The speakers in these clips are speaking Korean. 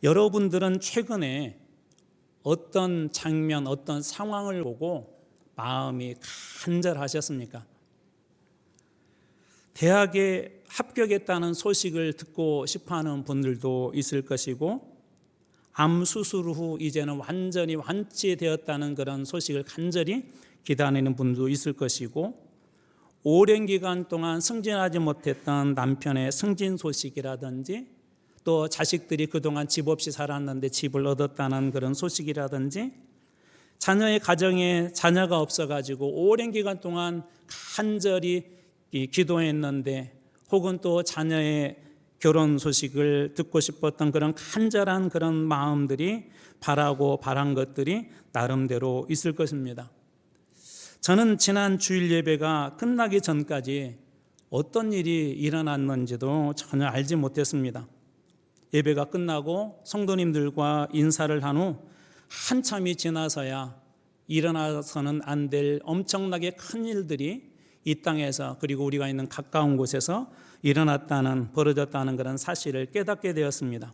여러분들은 최근에 어떤 장면, 어떤 상황을 보고 마음이 간절하셨습니까? 대학에 합격했다는 소식을 듣고 싶어하는 분들도 있을 것이고, 암 수술 후 이제는 완전히 완치되었다는 그런 소식을 간절히 기다리는 분도 있을 것이고, 오랜 기간 동안 승진하지 못했던 남편의 승진 소식이라든지, 또 자식들이 그동안 집 없이 살았는데 집을 얻었다는 그런 소식이라든지, 자녀의 가정에 자녀가 없어가지고 오랜 기간 동안 간절히 기도했는데, 혹은 또 자녀의 결혼 소식을 듣고 싶었던 그런 간절한 그런 마음들이 바라고 바란 것들이 나름대로 있을 것입니다. 저는 지난 주일 예배가 끝나기 전까지 어떤 일이 일어났는지도 전혀 알지 못했습니다. 예배가 끝나고 성도님들과 인사를 한 후 한참이 지나서야 일어나서는 안 될 엄청나게 큰 일들이 이 땅에서, 그리고 우리가 있는 가까운 곳에서 벌어졌다는 그런 사실을 깨닫게 되었습니다.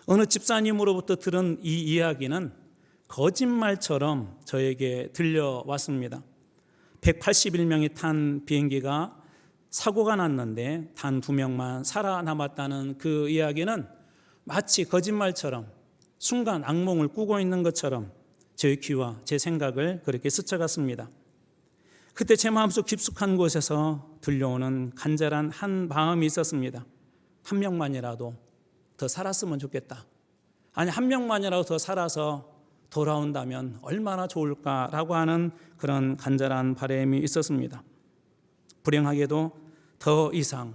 어느 집사님으로부터 들은 이 이야기는 거짓말처럼 저에게 들려왔습니다. 181명이 탄 비행기가 사고가 났는데 단 2명만 살아남았다는 그 이야기는 마치 거짓말처럼, 순간 악몽을 꾸고 있는 것처럼 제 귀와 제 생각을 그렇게 스쳐갔습니다. 그때 제 마음속 깊숙한 곳에서 들려오는 간절한 한 마음이 있었습니다. 한 명만이라도 더 살았으면 좋겠다. 아니, 한 명만이라도 더 살아서 돌아온다면 얼마나 좋을까라고 하는 그런 간절한 바람이 있었습니다. 불행하게도 더 이상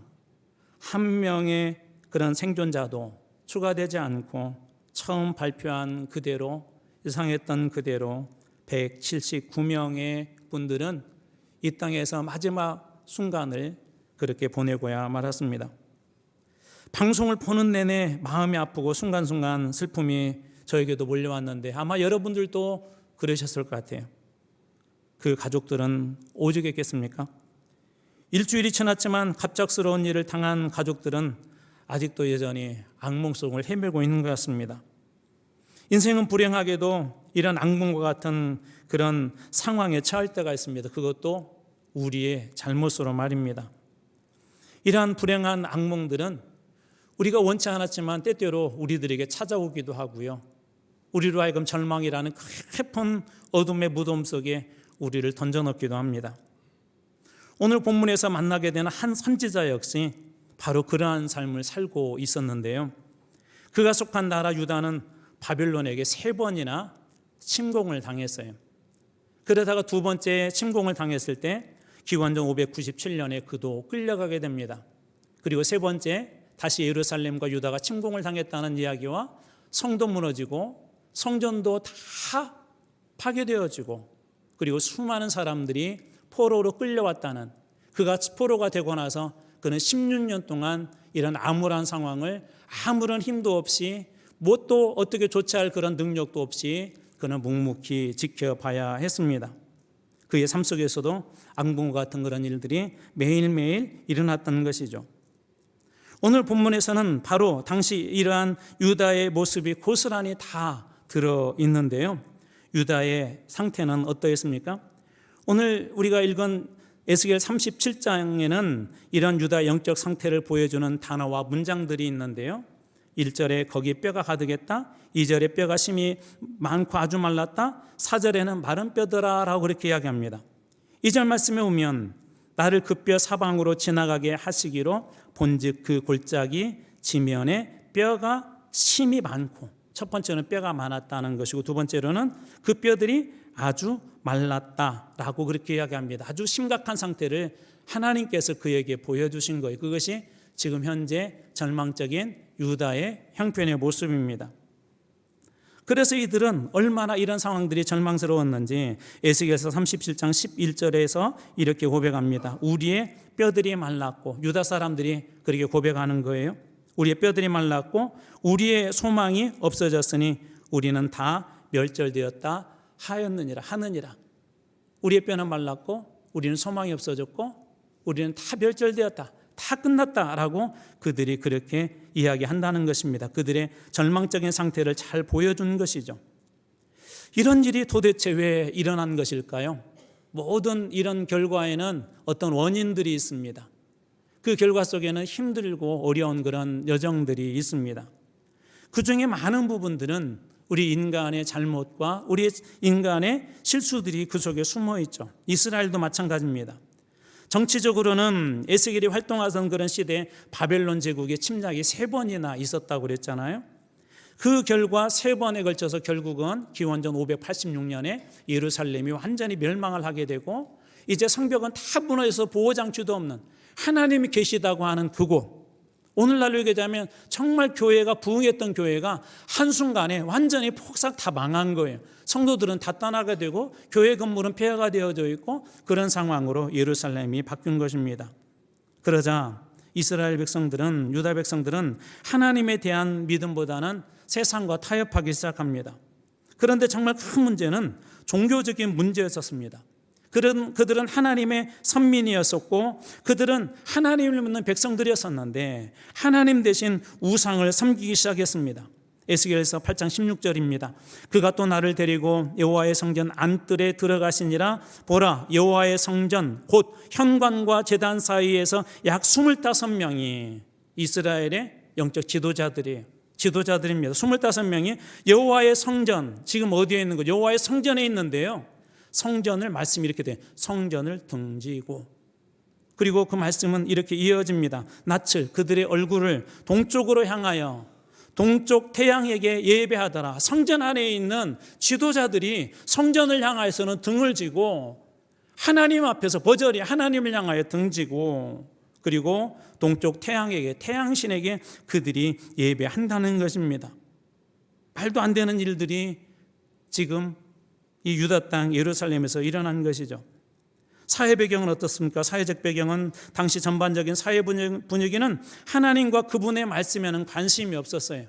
한 명의 그런 생존자도 추가되지 않고 처음 발표한 그대로, 예상했던 그대로 179명의 분들은 이 땅에서 마지막 순간을 그렇게 보내고야 말았습니다. 방송을 보는 내내 마음이 아프고 순간순간 슬픔이 저에게도 몰려왔는데, 아마 여러분들도 그러셨을 것 같아요. 그 가족들은 오죽했겠습니까? 일주일이 지났지만 갑작스러운 일을 당한 가족들은 아직도 여전히 악몽 속을 헤매고 있는 것 같습니다. 인생은 불행하게도 이런 악몽과 같은 그런 상황에 처할 때가 있습니다. 그것도 우리의 잘못으로 말입니다. 이러한 불행한 악몽들은 우리가 원치 않았지만 때때로 우리들에게 찾아오기도 하고요, 우리로 하여금 절망이라는 깊은 어둠의 무덤 속에 우리를 던져넣기도 합니다. 오늘 본문에서 만나게 되는 한 선지자 역시 바로 그러한 삶을 살고 있었는데요, 그가 속한 나라 유다는 바벨론에게 3번이나 침공을 당했어요. 그러다가 2번째 침공을 당했을 때 기원전 597년에 그도 끌려가게 됩니다. 그리고 3번째 다시 예루살렘과 유다가 침공을 당했다는 이야기와 성도 무너지고 성전도 다 파괴되어지고, 그리고 수많은 사람들이 포로로 끌려왔다는, 그가 포로가 되고 나서 그는 16년 동안 이런 암울한 상황을 아무런 힘도 없이, 뭣도 어떻게 조치할 그런 능력도 없이 그는 묵묵히 지켜봐야 했습니다. 그의 삶 속에서도 악몽과 같은 그런 일들이 매일매일 일어났던 것이죠. 오늘 본문에서는 바로 당시 이러한 유다의 모습이 고스란히 다 들어있는데요, 유다의 상태는 어떠했습니까? 오늘 우리가 읽은 에스겔 37장에는 이런 유다의 영적 상태를 보여주는 단어와 문장들이 있는데요, 1절에 거기 뼈가 가득했다, 2절에 뼈가 심히 많고 아주 말랐다, 4절에는 마른 뼈더라 라고 그렇게 이야기합니다. 2절 말씀에 오면 나를 그 뼈 사방으로 지나가게 하시기로 본즉 그 골짜기 지면에 뼈가 심이 많고, 첫 번째는 뼈가 많았다는 것이고, 두 번째로는 그 뼈들이 아주 말랐다라고 그렇게 이야기합니다. 아주 심각한 상태를 하나님께서 그에게 보여주신 거예요. 그것이 지금 현재 절망적인 유다의 형편의 모습입니다. 그래서 이들은 얼마나 이런 상황들이 절망스러웠는지 에스겔서 37장 11절에서 이렇게 고백합니다. 우리의 뼈들이 말랐고, 유다 사람들이 그렇게 고백하는 거예요. 우리의 뼈들이 말랐고 우리의 소망이 없어졌으니 우리는 다 멸절되었다 하느니라. 우리의 뼈는 말랐고 우리는 소망이 없어졌고 우리는 다 멸절되었다, 다 끝났다라고 그들이 그렇게 이야기한다는 것입니다. 그들의 절망적인 상태를 잘 보여준 것이죠. 이런 일이 도대체 왜 일어난 것일까요? 모든 이런 결과에는 어떤 원인들이 있습니다. 그 결과 속에는 힘들고 어려운 그런 여정들이 있습니다. 그 중에 많은 부분들은 우리 인간의 잘못과 우리 인간의 실수들이 그 속에 숨어 있죠. 이스라엘도 마찬가지입니다. 정치적으로는 에스겔이 활동하던 그런 시대에 바벨론 제국의 침략이 3번이나 있었다고 그랬잖아요. 그 결과 3번에 걸쳐서 결국은 기원전 586년에 예루살렘이 완전히 멸망을 하게 되고 이제 성벽은 다 무너져서 보호장치도 없는 하나님이 계시다고 하는 그곳, 오늘날로 얘기하자면 정말 교회가 부흥했던 교회가 한순간에 완전히 폭삭 다 망한 거예요. 성도들은 다 떠나게 되고 교회 건물은 폐허가 되어져 있고 그런 상황으로 예루살렘이 바뀐 것입니다. 그러자 이스라엘 백성들은, 유다 백성들은 하나님에 대한 믿음보다는 세상과 타협하기 시작합니다. 그런데 정말 큰 문제는 종교적인 문제였었습니다. 그들은 하나님의 선민이었었고 그들은 하나님을 믿는 백성들이었었는데 하나님 대신 우상을 섬기기 시작했습니다. 에스겔서 8장 16절입니다. 그가 또 나를 데리고 여호와의 성전 안뜰에 들어가시니라. 보라, 여호와의 성전 곧 현관과 제단 사이에서 약 25명이 이스라엘의 영적 지도자들입니다. 25명이 여호와의 성전, 지금 어디에 있는 거죠? 여호와의 성전에 있는데요, 성전을, 말씀이 이렇게 돼, 성전을 등지고, 그리고 그 말씀은 이렇게 이어집니다. 낯을, 그들의 얼굴을 동쪽으로 향하여 동쪽 태양에게 예배하더라. 성전 안에 있는 지도자들이 성전을 향하여서는 등을 지고 하나님 앞에서 버저리 하나님을 향하여 등지고, 그리고 동쪽 태양에게, 태양신에게 그들이 예배한다는 것입니다. 말도 안 되는 일들이 지금 이 유다 땅 예루살렘에서 일어난 것이죠. 사회 배경은 어떻습니까? 사회적 배경은 당시 전반적인 사회 분위기는 하나님과 그분의 말씀에는 관심이 없었어요.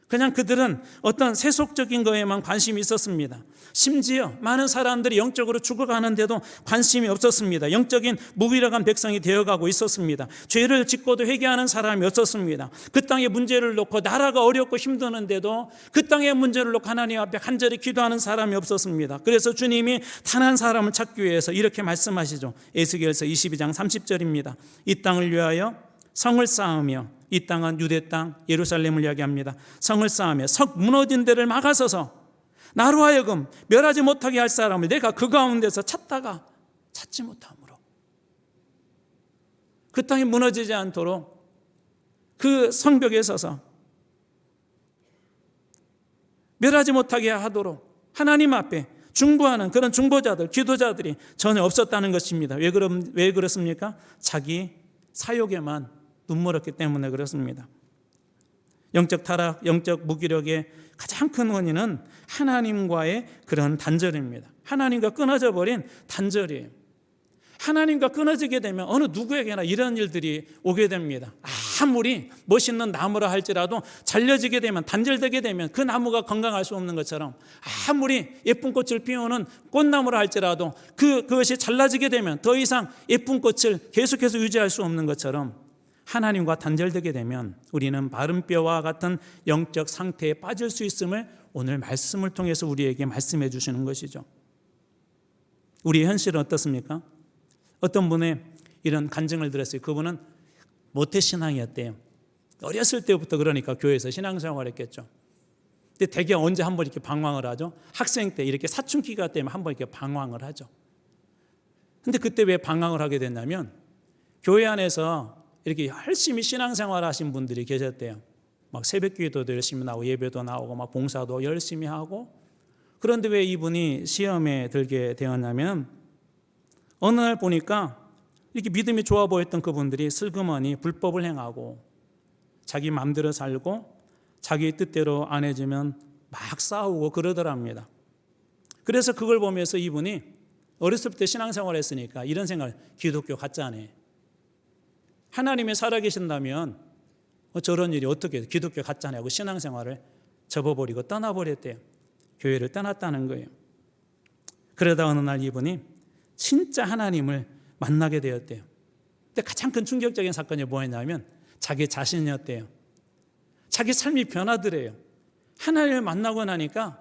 그냥 그들은 어떤 세속적인 거에만 관심이 있었습니다. 심지어 많은 사람들이 영적으로 죽어가는데도 관심이 없었습니다. 영적인 무기력한 백성이 되어가고 있었습니다. 죄를 짓고도 회개하는 사람이 없었습니다. 그 땅의 문제를 놓고, 나라가 어렵고 힘드는데도 그 땅의 문제를 놓고 하나님 앞에 간절히 기도하는 사람이 없었습니다. 그래서 주님이 단 한 사람을 찾기 위해서 이렇게 말씀하시죠. 에스겔서 22장 30절입니다. 이 땅을 위하여 성을 쌓으며, 이 땅은 유대 땅 예루살렘을 이야기합니다. 성을 쌓으며 석 무너진 데를 막아서서 나로 하여금 멸하지 못하게 할 사람을 내가 그 가운데서 찾다가 찾지 못함으로, 그 땅이 무너지지 않도록 그 성벽에 서서 멸하지 못하게 하도록 하나님 앞에 중보하는 그런 중보자들, 기도자들이 전혀 없었다는 것입니다. 왜 그렇습니까? 자기 사욕에만 눈물었기 때문에 그렇습니다. 영적 타락, 영적 무기력의 가장 큰 원인은 하나님과의 그런 단절입니다. 하나님과 끊어져 버린 단절이에요. 하나님과 끊어지게 되면 어느 누구에게나 이런 일들이 오게 됩니다. 아무리 멋있는 나무라 할지라도 잘려지게 되면, 단절되게 되면 그 나무가 건강할 수 없는 것처럼, 아무리 예쁜 꽃을 피우는 꽃나무라 할지라도 그것이 잘라지게 되면 더 이상 예쁜 꽃을 계속해서 유지할 수 없는 것처럼, 하나님과 단절되게 되면 우리는 마른 뼈와 같은 영적 상태에 빠질 수 있음을 오늘 말씀을 통해서 우리에게 말씀해 주시는 것이죠. 우리의 현실은 어떻습니까? 어떤 분의 이런 간증을 들었어요. 그분은 모태신앙이었대요. 어렸을 때부터 그러니까 교회에서 신앙생활을 했겠죠. 근데 대개 언제 한번 이렇게 방황을 하죠? 학생 때 이렇게 사춘기가 되면 한번 이렇게 방황을 하죠. 근데 그때 왜 방황을 하게 됐냐면, 교회 안에서 이렇게 열심히 신앙생활 하신 분들이 계셨대요. 막 새벽기도도 열심히 나오고 예배도 나오고 막 봉사도 열심히 하고. 그런데 왜 이분이 시험에 들게 되었냐면, 어느 날 보니까 이렇게 믿음이 좋아 보였던 그분들이 슬그머니 불법을 행하고 자기 마음대로 살고 자기 뜻대로 안 해주면 막 싸우고 그러더랍니다. 그래서 그걸 보면서 이분이 어렸을 때 신앙생활 했으니까 이런 생각을, 기독교 가짜네, 하나님이 살아계신다면 저런 일이 어떻게 기독교 가짜네 하고 신앙생활을 접어버리고 떠나버렸대요. 교회를 떠났다는 거예요. 그러다 어느 날 이분이 진짜 하나님을 만나게 되었대요. 근데 가장 큰 충격적인 사건이 뭐였냐면 자기 자신이었대요. 자기 삶이 변하더래요. 하나님을 만나고 나니까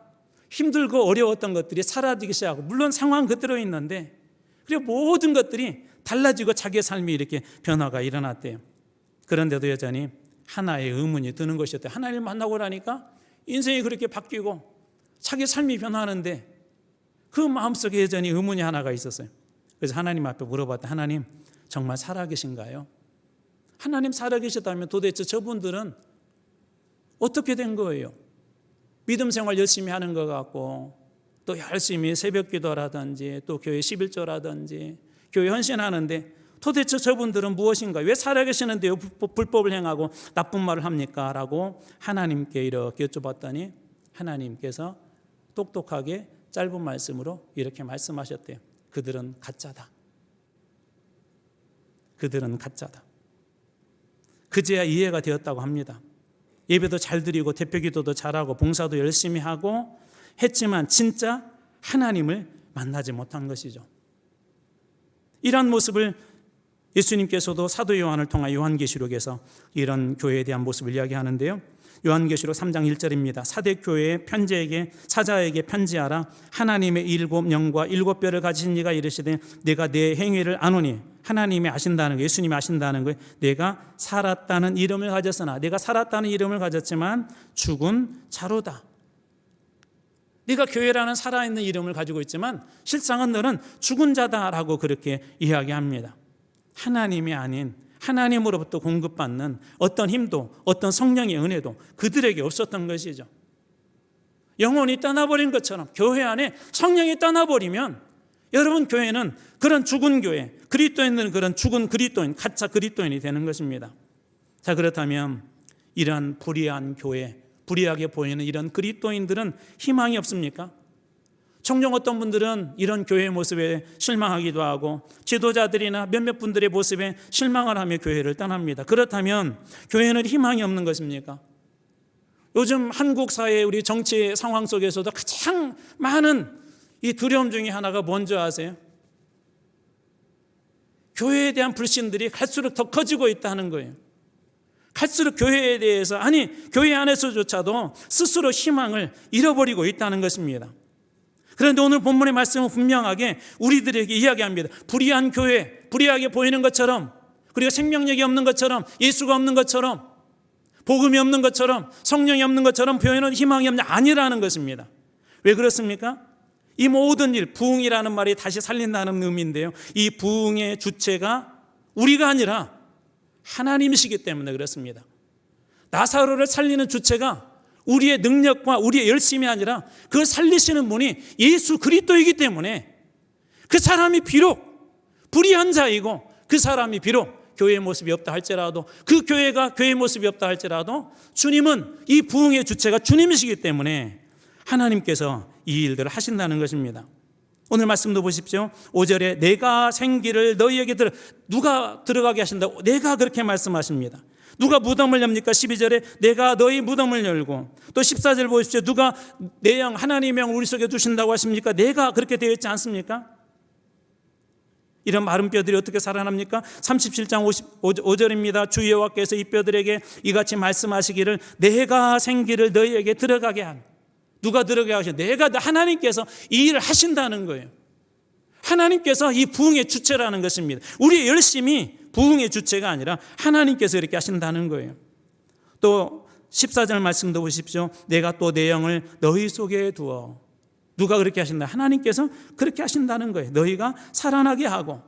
힘들고 어려웠던 것들이 사라지기 시작하고, 물론 상황 그대로 있는데 그리고 모든 것들이 달라지고 자기의 삶이 이렇게 변화가 일어났대요. 그런데도 여전히 하나의 의문이 드는 것이었대요. 하나님을 만나고 나니까 인생이 그렇게 바뀌고 자기 삶이 변하는데 그 마음속에 여전히 의문이 하나가 있었어요. 그래서 하나님 앞에 물어봤다. 하나님, 정말 살아계신가요? 하나님 살아계셨다면 도대체 저분들은 어떻게 된 거예요? 믿음 생활 열심히 하는 것 같고, 또 열심히 새벽 기도라든지 또 교회 11조라든지 교회 헌신하는데 도대체 저분들은 무엇인가? 왜 살아계시는데 불법을 행하고 나쁜 말을 합니까? 라고 하나님께 이렇게 여쭤봤더니 하나님께서 똑똑하게 짧은 말씀으로 이렇게 말씀하셨대요. 그들은 가짜다. 그들은 가짜다. 그제야 이해가 되었다고 합니다. 예배도 잘 드리고 대표 기도도 잘하고 봉사도 열심히 하고 했지만 진짜 하나님을 만나지 못한 것이죠. 이런 모습을 예수님께서도 사도 요한을 통한 요한계시록에서 이런 교회에 대한 모습을 이야기하는데요. 요한계시록 3장 1절입니다. 사대교회의 사자에게 편지하라. 하나님의 7영과 7뼈를 가지신 이가 이르시되 내가 내 행위를 아노니, 하나님이 아신다는 거, 예수님이 아신다는 거예요. 내가 살았다는 이름을 가졌으나, 내가 살았다는 이름을 가졌지만 죽은 자로다. 네가 교회라는 살아있는 이름을 가지고 있지만 실상은 너는 죽은 자다라고 그렇게 이야기합니다. 하나님이 아닌 하나님으로부터 공급받는 어떤 힘도, 어떤 성령의 은혜도 그들에게 없었던 것이죠. 영혼이 떠나버린 것처럼 교회 안에 성령이 떠나버리면 여러분, 교회는 그런 죽은 교회, 그리스도인은 그런 죽은 그리스도인, 가짜 그리스도인이 되는 것입니다. 자, 그렇다면 이러한 불의한 교회, 불의하게 보이는 이런 그리스도인들은 희망이 없습니까? 종종 어떤 분들은 이런 교회의 모습에 실망하기도 하고 지도자들이나 몇몇 분들의 모습에 실망을 하며 교회를 떠납니다. 그렇다면 교회는 희망이 없는 것입니까? 요즘 한국 사회 우리 정치 상황 속에서도 가장 많은 이 두려움 중에 하나가 뭔지 아세요? 교회에 대한 불신들이 갈수록 더 커지고 있다는 거예요. 갈수록 교회에 대해서, 아니 교회 안에서조차도 스스로 희망을 잃어버리고 있다는 것입니다. 그런데 오늘 본문의 말씀은 분명하게 우리들에게 이야기합니다. 불의한 교회, 불의하게 보이는 것처럼, 그리고 생명력이 없는 것처럼, 예수가 없는 것처럼, 복음이 없는 것처럼, 성령이 없는 것처럼 교회는 희망이 없냐? 아니라는 것입니다. 왜 그렇습니까? 이 모든 일, 부흥이라는 말이 다시 살린다는 의미인데요, 이 부흥의 주체가 우리가 아니라 하나님이시기 때문에 그렇습니다. 나사로를 살리는 주체가 우리의 능력과 우리의 열심이 아니라 그 살리시는 분이 예수 그리스도이기 때문에 그 사람이 비록 불의한 자이고, 그 사람이 비록 교회의 모습이 없다 할지라도, 그 교회가 교회의 모습이 없다 할지라도 주님은, 이 부흥의 주체가 주님이시기 때문에 하나님께서 이 일들을 하신다는 것입니다. 오늘 말씀도 보십시오. 5절에 내가 생기를 너희에게 누가 들어가게 하신다고? 내가 그렇게 말씀하십니다. 누가 무덤을 엽니까? 12절에 내가 너희 무덤을 열고, 또 14절 보십시오. 누가 내 영, 하나님의 영 우리 속에 두신다고 하십니까? 내가 그렇게 되어 있지 않습니까? 이런 마른 뼈들이 어떻게 살아납니까? 37장 55절입니다. 주 여호와께서 이 뼈들에게 이같이 말씀하시기를 내가 생기를 너희에게 들어가게 한. 누가 들어가게 하셔? 내가, 하나님께서 이 일을 하신다는 거예요. 하나님께서 이 부흥의 주체라는 것입니다. 우리의 열심이 부흥의 주체가 아니라 하나님께서 이렇게 하신다는 거예요. 또 14절 말씀도 보십시오. 내가 또 내 영을 너희 속에 두어. 누가 그렇게 하신다? 하나님께서 그렇게 하신다는 거예요. 너희가 살아나게 하고,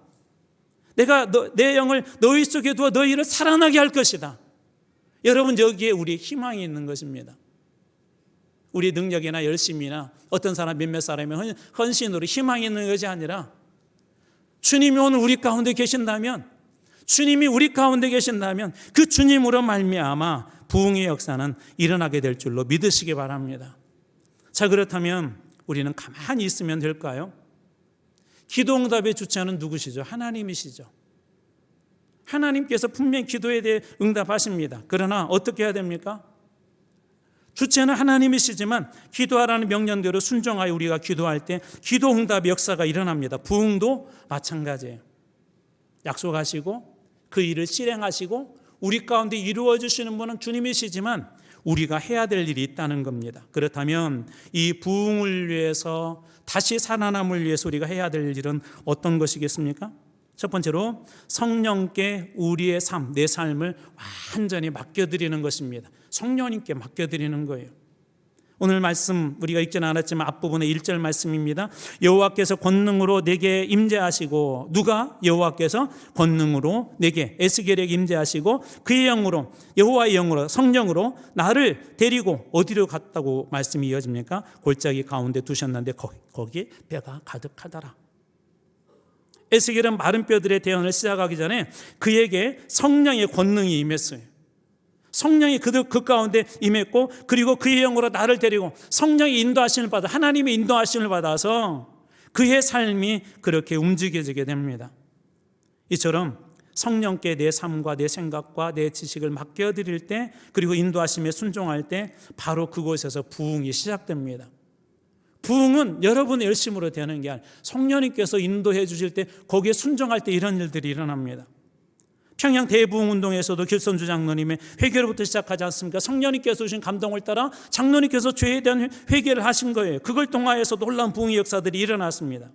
내가 내 영을 너희 속에 두어 너희를 살아나게 할 것이다. 여러분, 여기에 우리의 희망이 있는 것입니다. 우리 능력이나 열심이나 어떤 사람, 몇몇 사람의 헌신으로 희망이 있는 것이 아니라, 주님이 오늘 우리 가운데 계신다면, 주님이 우리 가운데 계신다면 그 주님으로 말미암아 부흥의 역사는 일어나게 될 줄로 믿으시기 바랍니다. 자, 그렇다면 우리는 가만히 있으면 될까요? 기도응답의 주체는 누구시죠? 하나님이시죠. 하나님께서 분명히 기도에 대해 응답하십니다. 그러나 어떻게 해야 됩니까? 주체는 하나님이시지만 기도하라는 명령대로 순종하여 우리가 기도할 때 기도응답의 역사가 일어납니다. 부흥도 마찬가지예요. 약속하시고 그 일을 실행하시고 우리 가운데 이루어 주시는 분은 주님이시지만 우리가 해야 될 일이 있다는 겁니다. 그렇다면 이 부흥을 위해서, 다시 살아남을 위해서 우리가 해야 될 일은 어떤 것이겠습니까? 첫 번째로 성령께 우리의 삶, 내 삶을 완전히 맡겨드리는 것입니다. 성령님께 맡겨드리는 거예요. 오늘 말씀 우리가 읽지는 않았지만 앞부분의 1절 말씀입니다. 여호와께서 권능으로 내게 임재하시고, 누가? 여호와께서 권능으로 내게, 에스겔에게 임재하시고 그의 영으로, 여호와의 영으로, 성령으로 나를 데리고 어디로 갔다고 말씀이 이어집니까? 골짜기 가운데 두셨는데 거기 배가 가득하더라. 에스겔은 마른 뼈들의 대언을 시작하기 전에 그에게 성령의 권능이 임했어요. 성령이 그 가운데 임했고, 그리고 그의 영으로 나를 데리고 성령의 인도하심을 받아, 하나님의 인도하심을 받아서 그의 삶이 그렇게 움직여지게 됩니다. 이처럼 성령께 내 삶과 내 생각과 내 지식을 맡겨드릴 때, 그리고 인도하심에 순종할 때 바로 그곳에서 부흥이 시작됩니다. 부흥은 여러분의 열심으로 되는 게 아니라 성령님께서 인도해 주실 때, 거기에 순종할 때 이런 일들이 일어납니다. 평양 대부흥운동에서도 길선주 장로님의 회개로부터 시작하지 않습니까? 성령님께서 주신 감동을 따라 장로님께서 죄에 대한 회개를 하신 거예요. 그걸 통하여서 놀라운 부흥의 역사들이 일어났습니다.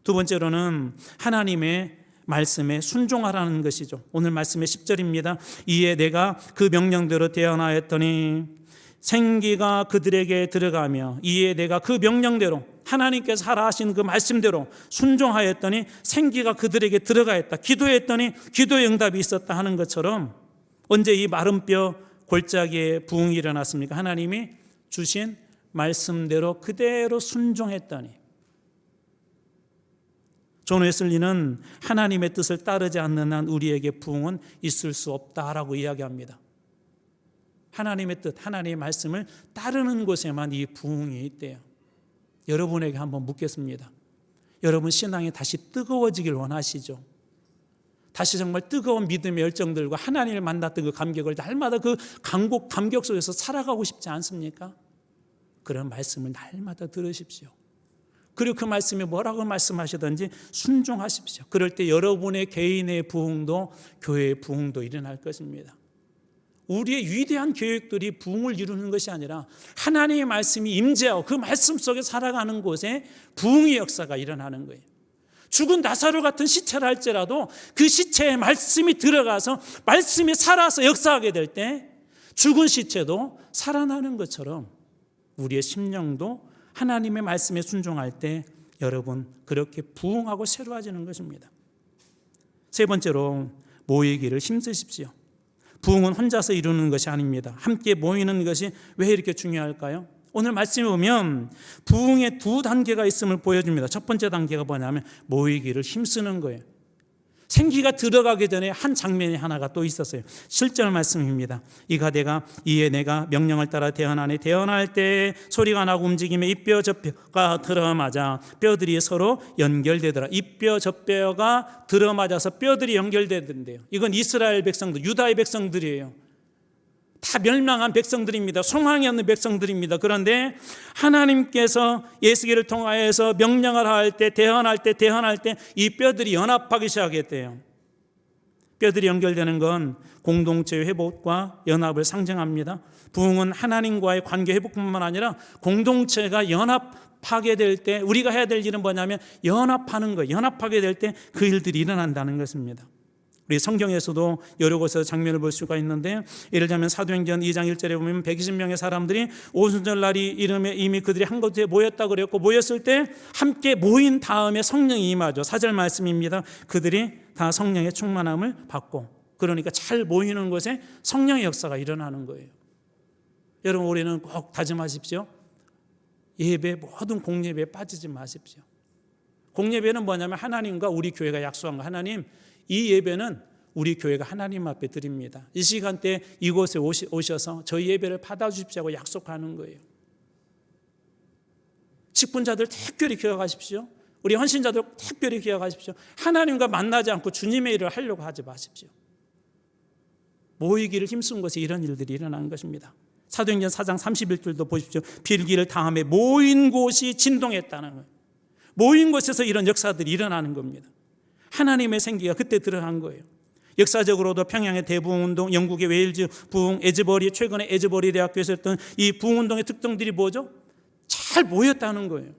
두 번째로는 하나님의 말씀에 순종하라는 것이죠. 오늘 말씀의 10절입니다. 이에 내가 그 명령대로 대언하였더니 생기가 그들에게 들어가며, 이에 내가 그 명령대로, 하나님께서 하라 하신 그 말씀대로 순종하였더니 생기가 그들에게 들어가였다. 기도했더니 기도의 응답이 있었다 하는 것처럼, 언제 이 마른 뼈 골짜기에 부흥이 일어났습니까? 하나님이 주신 말씀대로 그대로 순종했더니. 존 웨슬리는 하나님의 뜻을 따르지 않는 한 우리에게 부흥은 있을 수 없다라고 이야기합니다. 하나님의 뜻, 하나님의 말씀을 따르는 곳에만 이 부흥이 있대요. 여러분에게 한번 묻겠습니다. 여러분 신앙이 다시 뜨거워지길 원하시죠? 다시 정말 뜨거운 믿음의 열정들과 하나님을 만났던 그 감격을 날마다 그 감격 속에서 살아가고 싶지 않습니까? 그런 말씀을 날마다 들으십시오. 그리고 그 말씀이 뭐라고 말씀하시든지 순종하십시오. 그럴 때 여러분의 개인의 부흥도, 교회의 부흥도 일어날 것입니다. 우리의 위대한 계획들이 부흥을 이루는 것이 아니라 하나님의 말씀이 임재하고 그 말씀 속에 살아가는 곳에 부흥의 역사가 일어나는 거예요. 죽은 나사로 같은 시체라 할지라도 그 시체에 말씀이 들어가서 말씀이 살아서 역사하게 될 때 죽은 시체도 살아나는 것처럼 우리의 심령도 하나님의 말씀에 순종할 때 여러분 그렇게 부흥하고 새로워지는 것입니다. 세 번째로 모이기를 힘쓰십시오. 부흥은 혼자서 이루는 것이 아닙니다. 함께 모이는 것이 왜 이렇게 중요할까요? 오늘 말씀에 보면 부흥의 두 단계가 있음을 보여줍니다. 첫 번째 단계가 뭐냐면 모이기를 힘쓰는 거예요. 생기가 들어가기 전에 한 장면이 하나가 또 있었어요. 7절 말씀입니다. 이에 내가 명령을 따라 대언하니 대언할 때 소리가 나고 움직임에 이 뼈 저 뼈가 들어맞아 뼈들이 서로 연결되더라. 이 뼈 저 뼈가 들어맞아서 뼈들이 연결되던데요. 이건 이스라엘 백성들, 유다의 백성들이에요. 다 멸망한 백성들입니다. 소망이 없는 백성들입니다. 그런데 하나님께서 예수기를 통하여서 명령을 할 때, 대언할 때 이 뼈들이 연합하기 시작했대요. 뼈들이 연결되는 건 공동체의 회복과 연합을 상징합니다. 부흥은 하나님과의 관계 회복뿐만 아니라 공동체가 연합하게 될 때 우리가 해야 될 일은 뭐냐면 연합하는 거예요. 연합하게 될 때 그 일들이 일어난다는 것입니다. 우리 성경에서도 여러 곳에서 장면을 볼 수가 있는데, 예를 들면 사도행전 2장 1절에 보면 120명의 사람들이 오순절 날이 이름에 이미 그들이 한 곳에 모였다 그랬고, 모였을 때 함께 모인 다음에 성령이 임하죠. 4절 말씀입니다. 그들이 다 성령의 충만함을 받고, 그러니까 잘 모이는 곳에 성령의 역사가 일어나는 거예요. 여러분 우리는 꼭 다짐하십시오. 예배, 모든 공예배에 빠지지 마십시오. 공예배는 뭐냐면 하나님과 우리 교회가 약속한 거, 하나님 이 예배는 우리 교회가 하나님 앞에 드립니다. 이 시간대 이곳에 오셔서 저희 예배를 받아주십시오 하고 약속하는 거예요. 직분자들 특별히 기억하십시오. 우리 헌신자들 특별히 기억하십시오. 하나님과 만나지 않고 주님의 일을 하려고 하지 마십시오. 모이기를 힘쓴 곳에 이런 일들이 일어나는 것입니다. 사도행전 4장 31절도 보십시오. 빌기를 다음에 모인 곳이 진동했다는 거예요. 모인 곳에서 이런 역사들이 일어나는 겁니다. 하나님의 생기가 그때 들어간 거예요. 역사적으로도 평양의 대부흥운동, 영국의 웨일즈 부흥, 에즈버리, 최근에 에즈버리 대학교에서 했던 이 부흥운동의 특징들이 뭐죠? 잘 모였다는 거예요.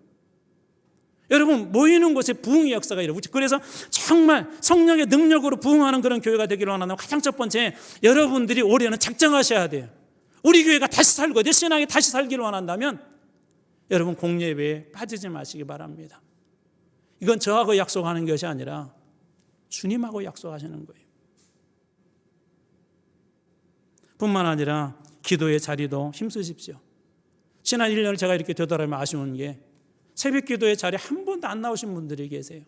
여러분, 모이는 곳에 부흥의 역사가 일어나고, 그래서 정말 성령의 능력으로 부흥하는 그런 교회가 되기를 원한다면 가장 첫 번째, 여러분들이 올해는 작정하셔야 돼요. 우리 교회가 다시 살고 내 신앙이 다시 살기를 원한다면 여러분, 공예배에 빠지지 마시기 바랍니다. 이건 저하고 약속하는 것이 아니라 주님하고 약속하시는 거예요. 뿐만 아니라 기도의 자리도 힘쓰십시오. 지난 1년을 제가 이렇게 되돌아보면 아쉬운 게 새벽 기도의 자리에 한 번도 안 나오신 분들이 계세요.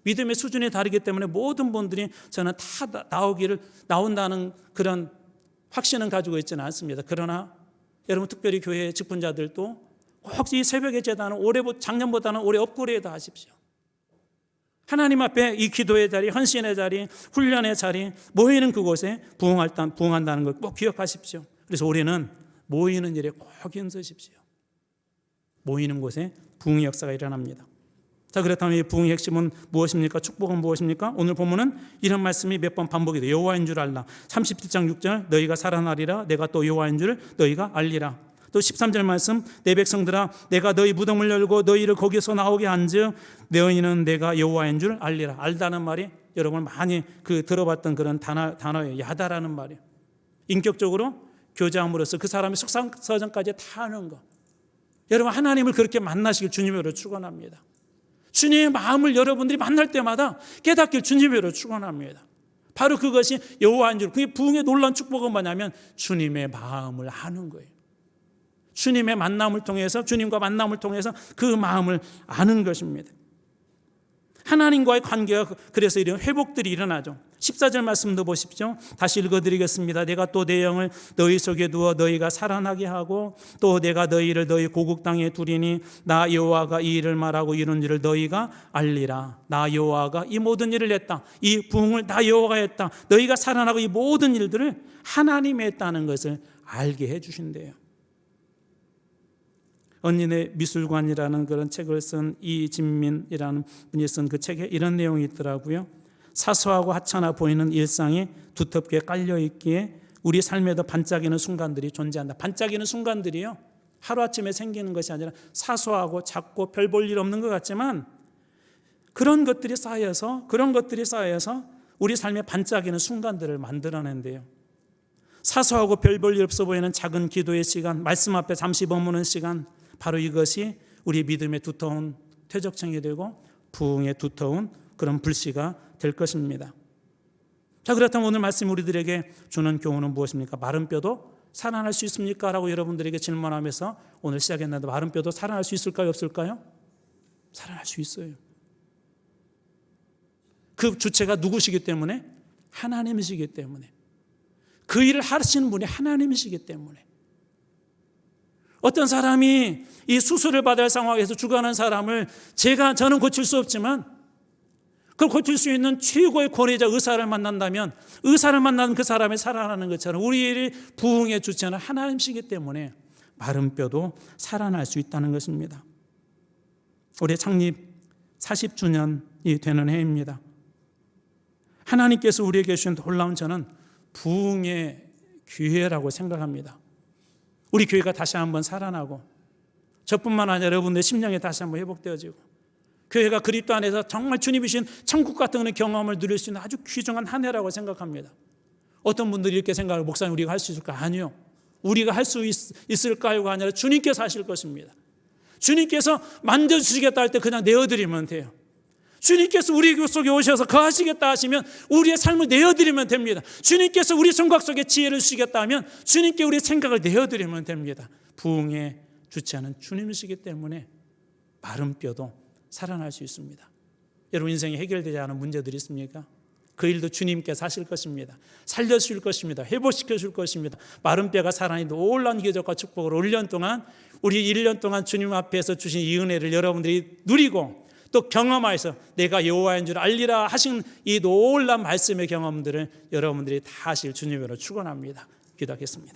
믿음의 수준이 다르기 때문에 모든 분들이 저는 다 나온다는 그런 확신은 가지고 있지는 않습니다. 그러나 여러분, 특별히 교회 직분자들도 꼭 이 새벽의 제단은 작년보다는 올해 업그레이드 하십시오. 하나님 앞에 이 기도의 자리, 헌신의 자리, 훈련의 자리, 모이는 그곳에 부흥한다는 걸 꼭 기억하십시오. 그래서 올해는 모이는 일에 꼭 힘쓰십시오. 모이는 곳에 부흥의 역사가 일어납니다. 자, 그렇다면 이 부흥의 핵심은 무엇입니까? 축복은 무엇입니까? 오늘 보면은 이런 말씀이 몇 번 반복이 돼요. 여호와인 줄 알라. 37장 6절, 너희가 살아나리라. 내가 또 여호와인 줄 너희가 알리라. 또 13절 말씀, 내 백성들아, 내가 너희 무덤을 열고 너희를 거기서 나오게 한즉 너희는 내가 여호와인 줄 알리라. 알다는 말이 여러분 많이 들어봤던 그런 단어예요. 야다라는 말이에요. 인격적으로 교제함으로써 그 사람의 속상서정까지 다 아는 거. 여러분, 하나님을 그렇게 만나시길 주님으로 축원합니다. 주님의 마음을 여러분들이 만날 때마다 깨닫길 주님으로 축원합니다. 바로 그것이 여호와인 줄, 그게 부흥의 놀라운 축복은 뭐냐면 주님의 마음을 아는 거예요. 주님의 만남을 통해서, 주님과 만남을 통해서 그 마음을 아는 것입니다. 하나님과의 관계가 그래서 이런 회복들이 일어나죠. 14절 말씀도 보십시오. 다시 읽어드리겠습니다. 내가 또 내 영을 너희 속에 두어 너희가 살아나게 하고 또 내가 너희를 너희 고국 땅에 두리니 나 여호와가 이 일을 말하고 이룬 일을 너희가 알리라. 나 여호와가 이 모든 일을 했다. 이 부흥을 나 여호와가 했다. 너희가 살아나고 이 모든 일들을 하나님이 했다는 것을 알게 해주신대요. 언니네 미술관이라는 그런 책을 쓴 이진민이라는 분이 쓴 그 책에 이런 내용이 있더라고요. 사소하고 하찮아 보이는 일상이 두텁게 깔려있기에 우리 삶에도 반짝이는 순간들이 존재한다. 반짝이는 순간들이요, 하루아침에 생기는 것이 아니라 사소하고 작고 별 볼 일 없는 것 같지만 그런 것들이 쌓여서 우리 삶에 반짝이는 순간들을 만들어낸대요. 사소하고 별 볼 일 없어 보이는 작은 기도의 시간, 말씀 앞에 잠시 머무는 시간, 바로 이것이 우리 믿음의 두터운 퇴적층이 되고 부흥의 두터운 그런 불씨가 될 것입니다. 자, 그렇다면 오늘 말씀 우리들에게 주는 교훈은 무엇입니까? 마른 뼈도 살아날 수 있습니까? 라고 여러분들에게 질문하면서 오늘 시작했는데, 마른 뼈도 살아날 수 있을까요? 없을까요? 살아날 수 있어요. 그 주체가 누구시기 때문에? 하나님이시기 때문에. 그 일을 하시는 분이 하나님이시기 때문에. 어떤 사람이 이 수술을 받을 상황에서 죽어가는 사람을 저는 고칠 수 없지만 그걸 고칠 수 있는 최고의 권위자 의사를 만난다면 의사를 만나는 그 사람이 살아나는 것처럼 우리의 부흥의 주체는 하나님이시기 때문에 마른 뼈도 살아날 수 있다는 것입니다. 올해 창립 40주년이 되는 해입니다. 하나님께서 우리에게 주신 놀라운 저는 부흥의 기회라고 생각합니다. 우리 교회가 다시 한번 살아나고 저뿐만 아니라 여러분들의 심령이 다시 한번 회복되어지고 교회가 그리스도 안에서 정말 주님이신 천국 같은 그런 경험을 누릴 수 있는 아주 귀중한 한 해라고 생각합니다. 어떤 분들이 이렇게 생각하고 목사님 우리가 할 수 있을까? 아니요. 우리가 할 수 있을까요가 아니라 주님께서 하실 것입니다. 주님께서 만져주시겠다 할 때 그냥 내어드리면 돼요. 주님께서 우리 교 속에 오셔서 거하시겠다 하시면 우리의 삶을 내어드리면 됩니다. 주님께서 우리 생각 속에 지혜를 주시겠다 하면 주님께 우리의 생각을 내어드리면 됩니다. 부흥의 주체는 주님이시기 때문에 마른 뼈도 살아날 수 있습니다. 여러분 인생에 해결되지 않은 문제들이 있습니까? 그 일도 주님께서 하실 것입니다. 살려주실 것입니다. 회복시켜 줄 것입니다. 마른 뼈가 살아나니 놀라운 기적과 축복을 1년 동안 우리 1년 동안 주님 앞에서 주신 이 은혜를 여러분들이 누리고 또 경험하여서 내가 여호와인 줄 알리라 하신 이 놀라운 말씀의 경험들을 여러분들이 다 하실 주님으로 축원합니다. 기도하겠습니다.